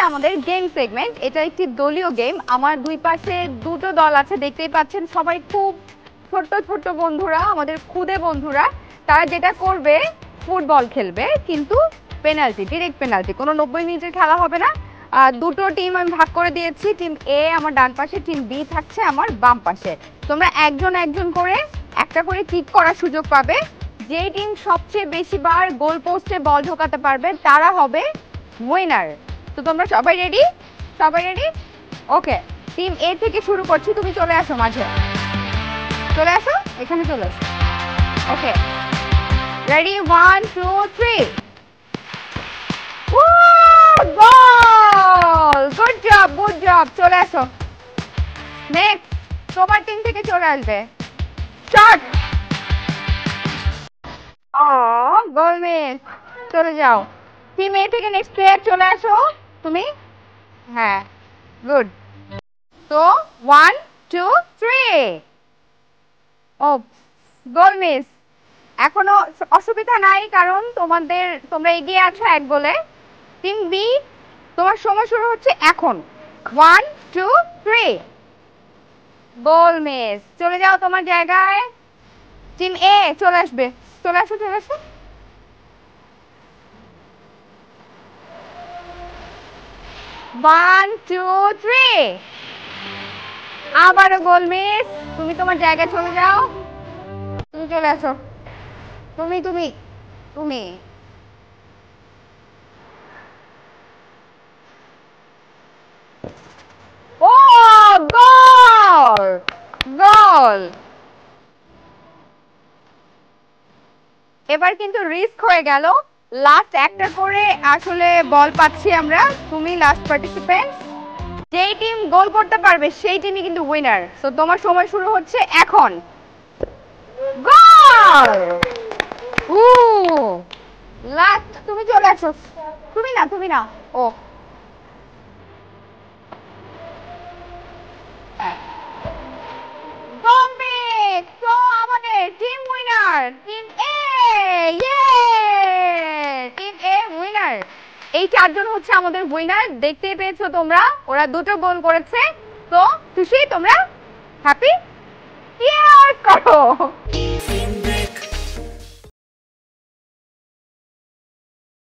আমাদের game segment. এটা একটি দলীয় গেম। আমার দুই পাশে দুটো দল আছে, দেখতেই পাচ্ছেন। সবাই খুব ছোট্ট ছোট্ট বন্ধুরা, আমাদের খুদে বন্ধুরা। তারা যেটা করবে, ফুটবল খেলবে, কিন্তু পেনাল্টি, ডিরেক্ট পেনাল্টি। কোনো 90 মিনিটের খেলা হবে না। দুটো টিম আমি ভাগ করে দিয়েছি। টিম এ আমার ডান পাশে, টিম বি থাকছে আমার বাম পাশে। তোমরা একজন একজন করে একটা করে কিক করার সুযোগ পাবে। যে টিম সবচেয়ে বেশি বার গোল পোস্টে বল ঢোকাতে পারবে তারা হবে উইনার। তো তোমরা সবাই রেডি? সবাই রেডি? ওকে, টিম এ থেকে শুরু করছি। তুমি চলে আসো মাঝে, চলে আসো, এখানে চলে আসো। Okay, ready? 1 2 3। Goal! Good job, good job. চলে আসো। নেক্সট তোমার টিম থেকে চলে আসবে। শট! ও, গোল মিস। চলে যাও। টিম এ থেকে নেক্সট প্লেয়ার চলে আসো তুমি। হ্যাঁ, গুড। তো 1 2 3। ও, গোল মিস। এখনো অসুবিধা নাই, কারণ তোমরা এগিয়ে আছো এক গোলে। টিম বি, তোমার সময় শুরু হচ্ছে এখন। 1 2 3। গোল মিস। চলে যাও তোমার জায়গায়। টিম এ চলে আসবে। চলে আসো, চলে আসো। 1 2 3। আবারও গোল মিস। তুমি তোমার জায়গায় চলে যাও। তুমি চলে আসো। তুমি তুমি তুমি ও, গোল! গোল! এবার কিন্তু রিস্ক হয়ে গেল। লাস্ট একটা করে আসলে বল পাচ্ছি আমরা। তুমি লাস্ট পার্টিসিপেন্ট। যেই টিম গোল করতে পারবে সেই টিমই কিন্তু উইনার। সো তোমার সময় শুরু হচ্ছে এখন। গোল! উ, লাস্ট তুমি চলে আসো। তুমি না। ও, কমপ্লিট। তো আমাদের টিম উইনার টিম এ। ইয়ে! টিম এ উইনার। এই চারজন হচ্ছে আমাদের উইনার। দেখতেই পেয়েছো তোমরা, ওরা দুটো গোল করেছে। তো খুশি তোমরা? হ্যাপি? চিয়ার্স করো।